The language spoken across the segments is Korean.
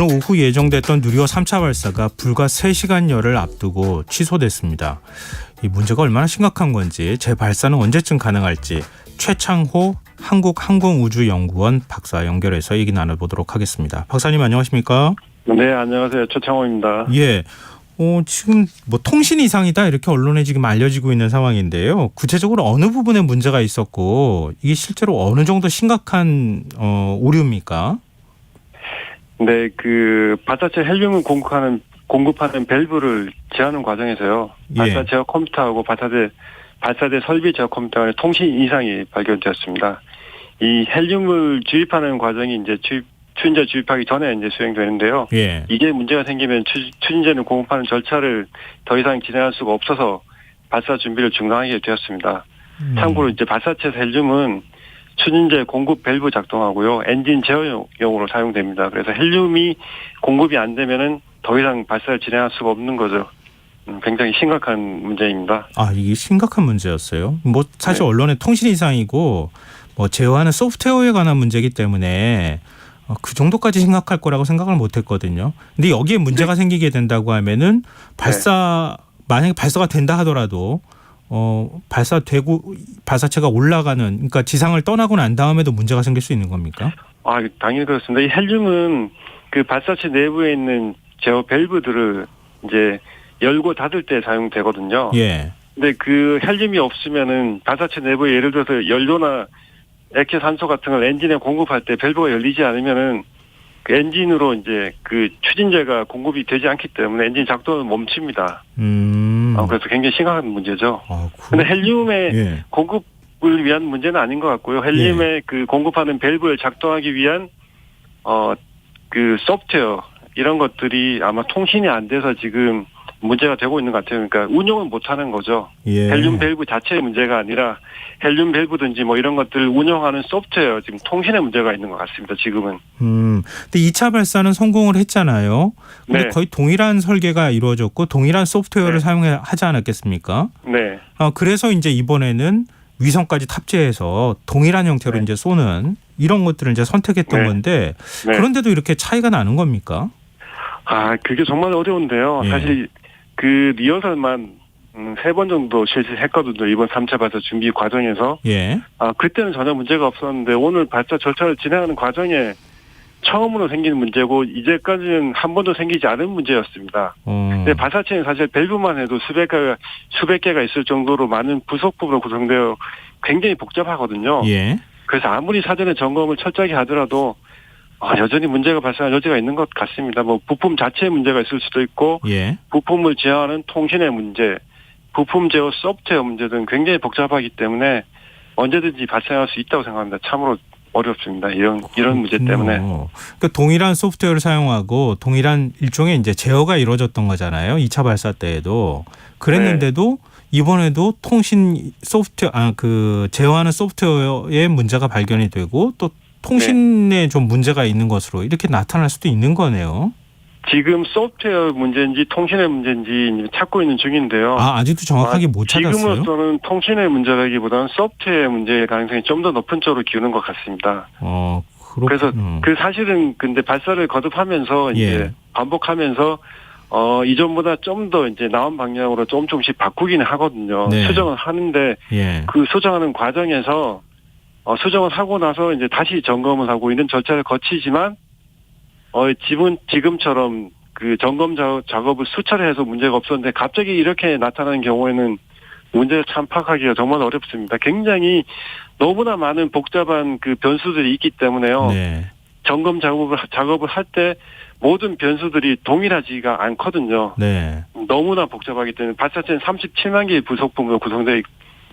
오늘 오후 예정됐던 누리호 3차 발사가 불과 3시간여를 앞두고 취소됐습니다. 이 문제가 얼마나 심각한 건지, 재발사는 언제쯤 가능할지 최창호 한국항공우주연구원 박사 연결해서 얘기 나눠보도록 하겠습니다. 박사님 안녕하십니까? 네, 안녕하세요. 최창호입니다. 예. 지금 뭐 통신 이상이다 이렇게 언론에 지금 알려지고 있는 상황인데요. 구체적으로 어느 부분에 문제가 있었고 이게 실제로 어느 정도 심각한 오류입니까? 네, 그 발사체 헬륨을 공급하는 밸브를 제어하는 과정에서요. 발사 제어 컴퓨터하고 발사대 설비 제어 컴퓨터 간의 통신 이상이 발견되었습니다. 이 헬륨을 주입하는 과정이 이제 추진제 주입하기 전에 이제 수행되는데요. 예. 이게 문제가 생기면 추진제는 공급하는 절차를 더 이상 진행할 수가 없어서 발사 준비를 중단하게 되었습니다. 참고로 이제 발사체 헬륨은 추진제 공급 밸브 작동하고요. 엔진 제어용으로 사용됩니다. 그래서 헬륨이 공급이 안 되면은 더 이상 발사를 진행할 수가 없는 거죠. 굉장히 심각한 문제입니다. 아, 이게 심각한 문제였어요. 뭐 사실 네. 언론의 통신 이상이고 뭐 제어하는 소프트웨어에 관한 문제이기 때문에 그 정도까지 심각할 거라고 생각을 못했거든요. 근데 여기에 문제가 생기게 된다고 하면은 만약에 발사가 된다 하더라도 발사되고 발사체가 올라가는, 그러니까 지상을 떠나고 난 다음에도 문제가 생길 수 있는 겁니까? 아, 당연히 그렇습니다. 이 헬륨은 그 발사체 내부에 있는 제어 밸브들을 이제 열고 닫을 때 사용되거든요. 예. 근데 그 헬륨이 없으면은 발사체 내부에 예를 들어서 연료나 액체 산소 같은 걸 엔진에 공급할 때 밸브가 열리지 않으면은 그 엔진으로 이제 그 추진제가 공급이 되지 않기 때문에 엔진 작동은 멈춥니다. 그래서 굉장히 심각한 문제죠. 근데 헬륨의 공급을 위한 문제는 아닌 것 같고요. 헬륨의 그 공급하는 밸브를 작동하기 위한 그 소프트웨어 이런 것들이 아마 통신이 안 돼서 지금 문제가 되고 있는 것 같아요. 그러니까 운영을 못하는 거죠. 예. 헬륨 밸브 자체의 문제가 아니라 헬륨 밸브든지 뭐 이런 것들을 운영하는 소프트웨어, 지금 통신에 문제가 있는 것 같습니다. 지금은. 근데 2차 발사는 성공을 했잖아요. 근데 네. 거의 동일한 설계가 이루어졌고 동일한 소프트웨어를 네. 사용하지 않았겠습니까? 네. 그래서 이제 이번에는 위성까지 탑재해서 동일한 형태로 네. 이제 쏘는 이런 것들을 이제 선택했던 네. 건데 네. 그런데도 이렇게 차이가 나는 겁니까? 아, 그게 정말 어려운데요. 예. 사실 그 리허설만 3번 정도 실시했거든요. 이번 3차 발사 준비 과정에서. 예. 그때는 전혀 문제가 없었는데 오늘 발사 절차를 진행하는 과정에 처음으로 생긴 문제고 이제까지는 한 번도 생기지 않은 문제였습니다. 근데 발사체는 사실 밸브만 해도 수백 개가 있을 정도로 많은 부속품으로 구성되어 굉장히 복잡하거든요. 예. 그래서 아무리 사전에 점검을 철저하게 하더라도 여전히 문제가 발생할 여지가 있는 것 같습니다. 뭐 부품 자체에 문제가 있을 수도 있고, 예. 부품을 제어하는 통신의 문제, 부품 제어 소프트웨어 문제 등 굉장히 복잡하기 때문에 언제든지 발생할 수 있다고 생각합니다. 참으로 어렵습니다. 이런 문제 때문에. 그러니까 동일한 소프트웨어를 사용하고 동일한 일종의 이제 제어가 이루어졌던 거잖아요. 2차 발사 때에도 그랬는데도 이번에도 통신 소프트웨어, 그 제어하는 소프트웨어에 문제가 발견이 되고 또 통신에 좀 문제가 있는 것으로 이렇게 나타날 수도 있는 거네요. 지금 소프트웨어 문제인지 통신의 문제인지 찾고 있는 중인데요. 아직도 정확하게 못 찾았어요? 지금으로서는 통신의 문제라기보다는 소프트웨어 문제의 가능성이 좀 더 높은 쪽으로 기우는 것 같습니다. 그렇군요. 그래서 그 사실은 근데 발사를 거듭하면서 이제 반복하면서 이전보다 좀 더 이제 나온 방향으로 조금씩 바꾸기는 하거든요. 네. 수정을 하는데 그 수정하는 과정에서 수정을 하고 나서 이제 다시 점검을 하고 이런 절차를 거치지만 지금처럼 그 점검 작업을 수차례 해서 문제가 없었는데 갑자기 이렇게 나타나는 경우에는 문제를 참 파악하기가 정말 어렵습니다. 굉장히 너무나 많은 복잡한 그 변수들이 있기 때문에요. 네. 점검 작업을 할 때 모든 변수들이 동일하지가 않거든요. 네. 너무나 복잡하기 때문에 발사체는 37만 개의 부속품으로 구성되어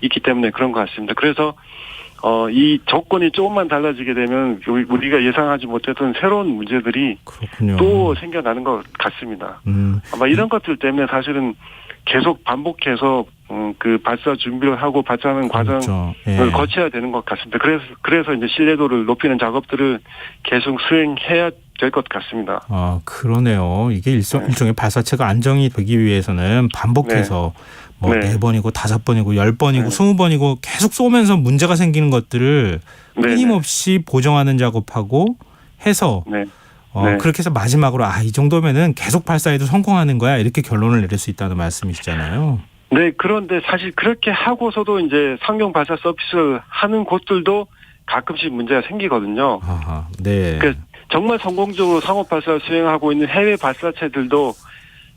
있기 때문에 그런 것 같습니다. 그래서 이 조건이 조금만 달라지게 되면 우리가 예상하지 못했던 새로운 문제들이 또 생겨나는 것 같습니다. 아마 이런 것들 때문에 사실은 계속 반복해서 그 발사 준비를 하고 발사하는 과정을 거쳐야 되는 것 같습니다. 그래서 이제 신뢰도를 높이는 작업들을 계속 수행해야 될 것 같습니다. 그러네요. 이게 일종의 발사체가 안정이 되기 위해서는 반복해서 뭐 4번이고 5번이고 10번이고 20번이고 계속 쏘면서 문제가 생기는 것들을 끊임없이 보정하는 작업하고 해서 네. 그렇게 해서 마지막으로 이 정도면은 계속 발사해도 성공하는 거야 이렇게 결론을 내릴 수 있다는 말씀이시잖아요. 네, 그런데 사실 그렇게 하고서도 이제 상용 발사 서비스를 하는 곳들도 가끔씩 문제가 생기거든요. 아하, 네. 그 정말 성공적으로 상업 발사를 수행하고 있는 해외 발사체들도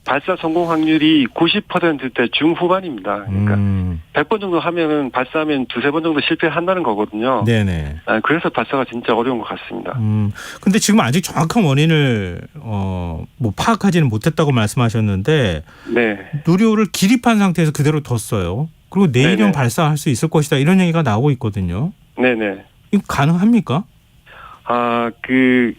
발사 성공 확률이 90%대 중후반입니다. 그러니까 100번 정도 하면은 발사하면 두세 번 정도 실패한다는 거거든요. 네네. 그래서 발사가 진짜 어려운 것 같습니다. 근데 지금 아직 정확한 원인을 뭐 파악하지는 못했다고 말씀하셨는데 네. 누리호를 기립한 상태에서 그대로 뒀어요. 그리고 내일이면 네네. 발사할 수 있을 것이다 이런 얘기가 나오고 있거든요. 네네. 이거 가능합니까? 그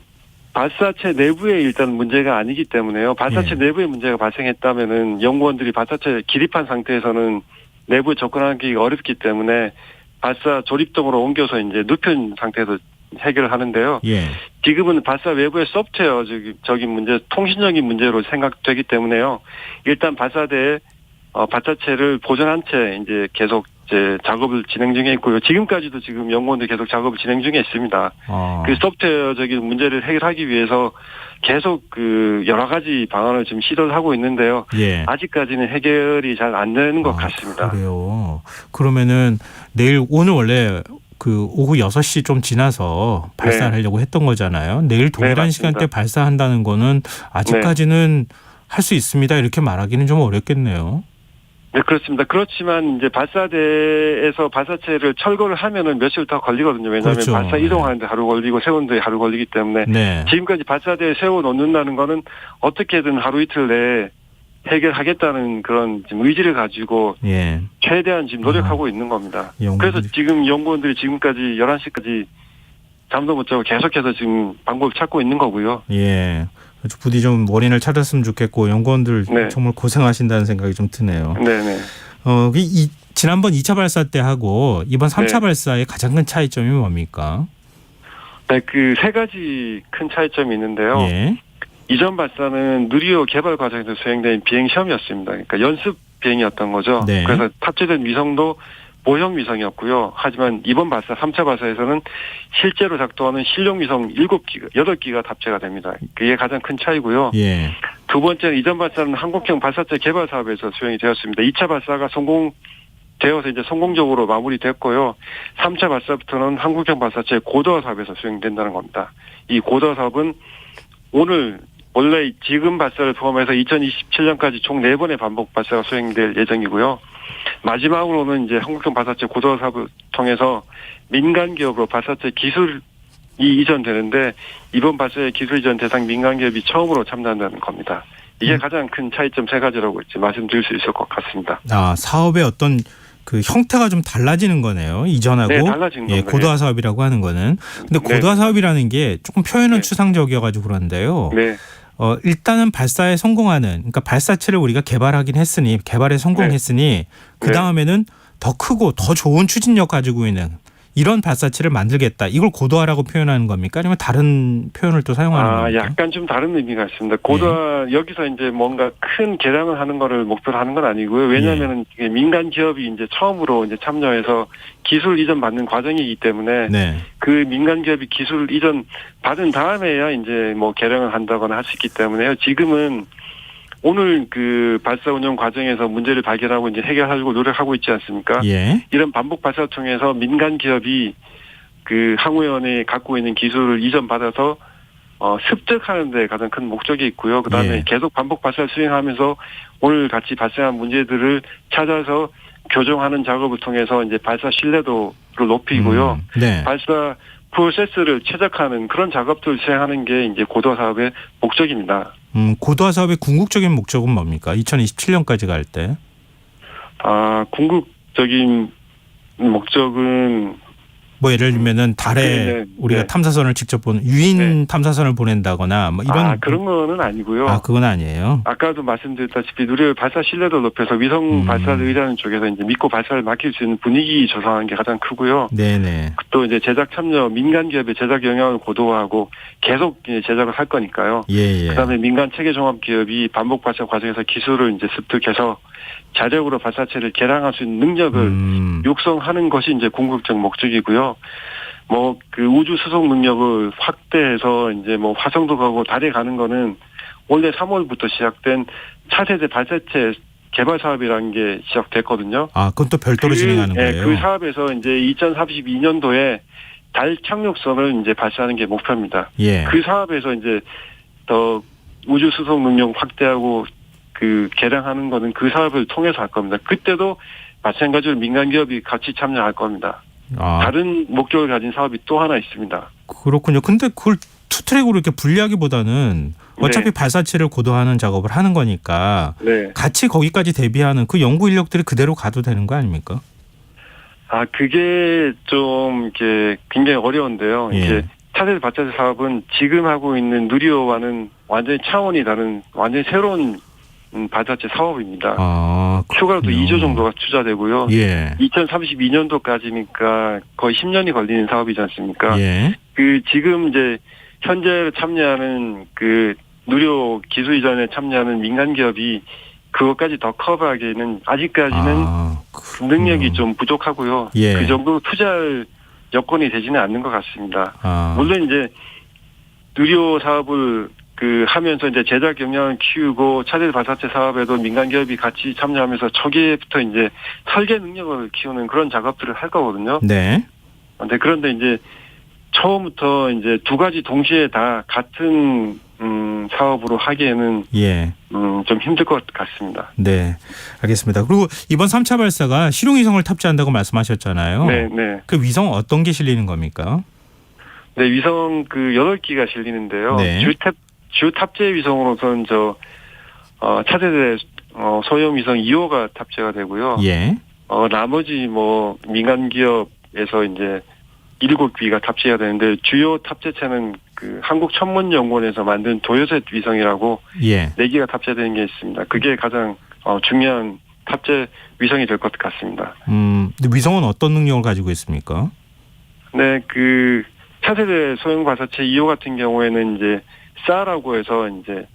발사체 내부에 일단 문제가 아니기 때문에요. 발사체 내부에 문제가 발생했다면은 연구원들이 발사체 기립한 상태에서는 내부에 접근하기 어렵기 때문에 발사 조립동으로 옮겨서 이제 눕힌 상태에서 해결을 하는데요. 예. 지금은 발사 외부의 소프트웨어적인 문제, 통신적인 문제로 생각되기 때문에요. 일단 발사대에 발사체를 보존한 채 이제 계속 작업을 진행 중에 있고요. 지금까지도 지금 연구원들 계속 작업을 진행 중에 있습니다. 그 소프트웨어적인 문제를 해결하기 위해서 계속 여러 가지 방안을 지금 시도를 하고 있는데요. 예. 아직까지는 해결이 잘 안 되는 것 같습니다. 그래요. 그러면은 오늘 원래 오후 6시 좀 지나서 발사를 하려고 했던 거잖아요. 내일 동일한 네, 시간대 발사한다는 거는 아직까지는 할 수 있습니다. 이렇게 말하기는 좀 어렵겠네요. 네, 그렇습니다. 그렇지만 이제 발사대에서 발사체를 철거를 하면은 며칠 더 걸리거든요. 왜냐하면 그렇죠. 발사 이동하는데 하루 걸리고 세우는데 하루 걸리기 때문에 네. 지금까지 발사대에 세워 놓는다는 거는 어떻게든 하루 이틀 내에 해결하겠다는 그런 지금 의지를 가지고 예. 최대한 지금 노력하고 있는 겁니다. 그래서 지금 연구원들이 지금까지 11시까지 잠도 못 자고 계속해서 지금 방법을 찾고 있는 거고요. 예. 부디 좀 원인을 찾았으면 좋겠고 연구원들 정말 고생하신다는 생각이 좀 드네요. 네네. 지난번 2차 발사 때 하고 이번 3차 발사의 가장 큰 차이점이 뭡니까? 네, 세 가지 큰 차이점이 있는데요. 예. 이전 발사는 누리호 개발 과정에서 수행된 비행 시험이었습니다. 그러니까 연습 비행이었던 거죠. 네. 그래서 탑재된 위성도 모형 위성이었고요. 하지만 이번 발사 3차 발사에서는 실제로 작동하는 실용 위성 8기가 탑재가 됩니다. 그게 가장 큰 차이고요. 예. 두 번째는 이전 발사는 한국형 발사체 개발 사업에서 수행이 되었습니다. 2차 발사가 성공되어서 이제 성공적으로 마무리됐고요. 3차 발사부터는 한국형 발사체 고도화 사업에서 수행된다는 겁니다. 이 고도화 사업은 원래 지금 발사를 포함해서 2027년까지 총 4번의 반복 발사가 수행될 예정이고요. 마지막으로는 이제 한국형 발사체 고도화 사업을 통해서 민간 기업으로 발사체 기술이 이전되는데 이번 발사의 기술 이전 대상 민간 기업이 처음으로 참여한다는 겁니다. 이게 가장 큰 차이점 3가지라고 말씀드릴 수 있을 것 같습니다. 사업의 어떤 형태가 좀 달라지는 거네요. 이전하고. 네, 달라진 겁니다. 고도화 사업이라고 하는 거는. 근데 고도화 사업이라는 게 조금 표현은 추상적이어가지고 그런데요. 네. 일단은 발사에 성공하는, 그러니까 발사체를 우리가 개발에 성공했으니 그 다음에는 더 크고 더 좋은 추진력 가지고 있는 이런 발사체를 만들겠다. 이걸 고도화라고 표현하는 겁니까? 아니면 다른 표현을 또 사용하는 겁니까? 약간 좀 다른 의미가 있습니다. 고도화 여기서 이제 뭔가 큰 개량을 하는 거를 목표로 하는 건 아니고요. 왜냐하면은 민간 기업이 이제 처음으로 이제 참여해서 기술 이전 받는 과정이기 때문에 그 민간 기업이 기술 이전 받은 다음에야 이제 뭐 개량을 한다거나 할 수 있기 때문에요. 지금은 오늘 발사 운영 과정에서 문제를 발견하고 이제 해결하려고 노력하고 있지 않습니까? 예. 이런 반복 발사를 통해서 민간 기업이 항우연에 갖고 있는 기술을 이전받아서 습득하는 데 가장 큰 목적이 있고요. 그다음에 계속 반복 발사를 수행하면서 오늘 같이 발생한 문제들을 찾아서 교정하는 작업을 통해서 이제 발사 신뢰도를 높이고요. 발사 프로세스를 최적화하는 그런 작업들을 수행하는 게 이제 고도화 사업의 목적입니다. 고도화 사업의 궁극적인 목적은 뭡니까? 2027년까지 갈 때. 궁극적인 목적은 뭐 예를 들면은 달에 우리가 탐사선을 직접 유인 탐사선을 보낸다거나 뭐 이런 그런 거는 아니고요. 그건 아니에요. 아까도 말씀드렸다시피 누리호 발사 신뢰도 높여서 위성 발사를 의뢰하는 쪽에서 이제 믿고 발사를 맡길 수 있는 분위기 조성하는 게 가장 크고요. 네네. 또 이제 제작 참여 민간 기업의 제작 영향을 고도화하고 계속 제작을 할 거니까요. 그다음에 민간 체계 종합 기업이 반복 발사 과정에서 기술을 이제 습득해서 자력으로 발사체를 개량할 수 있는 능력을 육성하는 것이 이제 궁극적 목적이고요. 뭐 그 우주 수송 능력을 확대해서 이제 뭐 화성도 가고 달에 가는 거는 올해 3월부터 시작된 차세대 발사체 개발 사업이라는 게 시작됐거든요. 아, 그건 또 별도로 진행하는 거예요? 그 사업에서 이제 2032년도에 달 착륙선을 이제 발사하는 게 목표입니다. 예. 그 사업에서 이제 더 우주 수송 능력 확대하고 그 개량하는 거는 그 사업을 통해서 할 겁니다. 그때도 마찬가지로 민간 기업이 같이 참여할 겁니다. 아, 다른 목적을 가진 사업이 또 하나 있습니다. 그렇군요. 근데 그걸 투트랙으로 이렇게 분리하기보다는 어차피 네. 발사체를 고도하는 작업을 하는 거니까 네. 같이 거기까지 대비하는 그 연구 인력들이 그대로 가도 되는 거 아닙니까? 아, 그게 좀 이렇게 굉장히 어려운데요. 예. 이제 차세대 발사체 사업은 지금 하고 있는 누리호와는 완전히 차원이 다른 완전히 새로운 발사체 사업입니다. 아, 추가로 또 그렇군요. 2조 정도가 투자되고요. 예. 2032년도까지니까 거의 10년이 걸리는 사업이지 않습니까? 예. 그 지금 이제 현재 참여하는 그 누리호 기술 이전에 참여하는 민간 기업이 그것까지 더 커버하기에는 아직까지는 능력이 좀 부족하고요. 예. 그 정도 투자할 여건이 되지는 않는 것 같습니다. 아. 물론 이제 누리호 사업을 그 하면서 이제 제작 경량을 키우고 차세대 발사체 사업에도 민간 기업이 같이 참여하면서 초기부터 이제 설계 능력을 키우는 그런 작업들을 할 거거든요. 네. 그런데 이제 처음부터 이제 두 가지 동시에 다 같은 사업으로 하기에는 예. 좀 힘들 것 같습니다. 네. 알겠습니다. 그리고 이번 3차 발사가 실용위성을 탑재한다고 말씀하셨잖아요. 네, 네. 그 위성 어떤 게 실리는 겁니까? 네, 위성 그 8기가 실리는데요. 네. 주 탑재 위성으로서는 차세대 소형 위성 2호가 탑재가 되고요. 예. 나머지 뭐 민간 기업에서 이제 7기가 탑재가 되는데 주요 탑재체는 그 한국천문연구원에서 만든 도요셋 위성이라고 예. 4기가 탑재되는 게 있습니다. 그게 가장 중요한 탑재 위성이 될 것 같습니다. 근데 위성은 어떤 능력을 가지고 있습니까? 네, 그 차세대 소형 발사체 2호 같은 경우에는 이제 SAR라고 해서 이제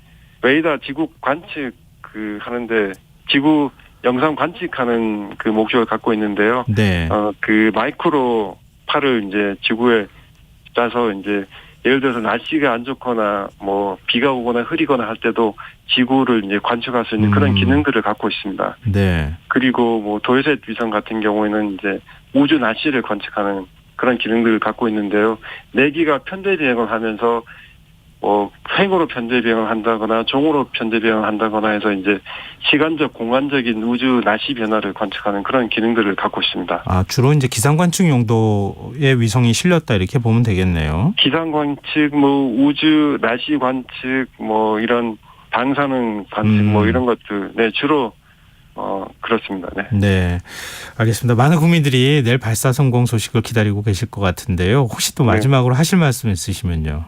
레이더 지구 관측 그 하는데 지구 영상 관측하는 그 목적을 갖고 있는데요. 네. 그 마이크로 팔을 이제 지구에 따서 이제 예를 들어서 날씨가 안 좋거나 뭐 비가 오거나 흐리거나 할 때도 지구를 이제 관측할 수 있는 그런 기능들을 갖고 있습니다. 네. 그리고 뭐 도요셋 위성 같은 경우에는 이제 우주 날씨를 관측하는 그런 기능들을 갖고 있는데요. 4기가 편대 비행을 하면서 뭐 횡으로 편대 비행을 한다거나 종으로 편대 비행을 한다거나 해서 이제 시간적 공간적인 우주 날씨 변화를 관측하는 그런 기능들을 갖고 있습니다. 아, 주로 이제 기상 관측 용도의 위성이 실렸다 이렇게 보면 되겠네요. 기상 관측, 뭐 우주 날씨 관측, 뭐 이런 방사능 관측, 뭐 이런 것들, 네 주로 그렇습니다. 네. 네, 알겠습니다. 많은 국민들이 내일 발사 성공 소식을 기다리고 계실 것 같은데요. 혹시 또 마지막으로 하실 말씀 있으시면요.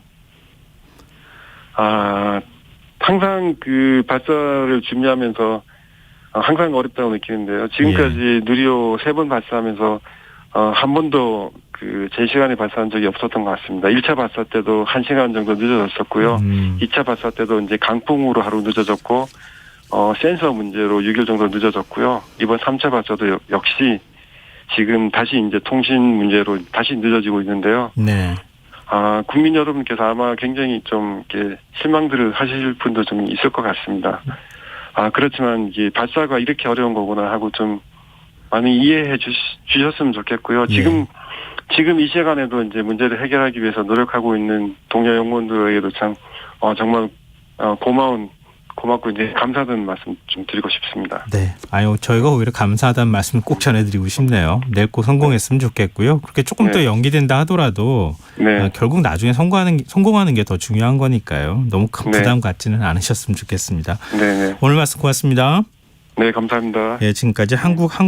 항상 그 발사를 준비하면서 항상 어렵다고 느끼는데요. 지금까지 누리호 3번 발사하면서 한 번도 그 제 시간에 발사한 적이 없었던 것 같습니다. 1차 발사 때도 1시간 정도 늦어졌었고요. 2차 발사 때도 이제 강풍으로 하루 늦어졌고 센서 문제로 6일 정도 늦어졌고요. 이번 3차 발사도 역시 지금 다시 이제 통신 문제로 다시 늦어지고 있는데요. 네. 국민 여러분께서 아마 굉장히 좀 이렇게 실망들을 하실 분도 좀 있을 것 같습니다. 그렇지만 이게 발사가 이렇게 어려운 거구나 하고 좀 많이 이해해 주셨으면 좋겠고요. 지금 이 시간에도 이제 문제를 해결하기 위해서 노력하고 있는 동료 연구원들에게도 참 정말 고맙고 이제 감사하다는 말씀 좀 드리고 싶습니다. 네. 저희가 오히려 감사하다는 말씀 꼭 전해드리고 싶네요. 내일 꼭 성공했으면 좋겠고요. 그렇게 조금 더 연기된다 하더라도 결국 나중에 성공하는 게 더 중요한 거니까요. 너무 큰 부담 갖지는 않으셨으면 좋겠습니다. 네. 오늘 말씀 고맙습니다. 네, 감사합니다. 지금까지 한국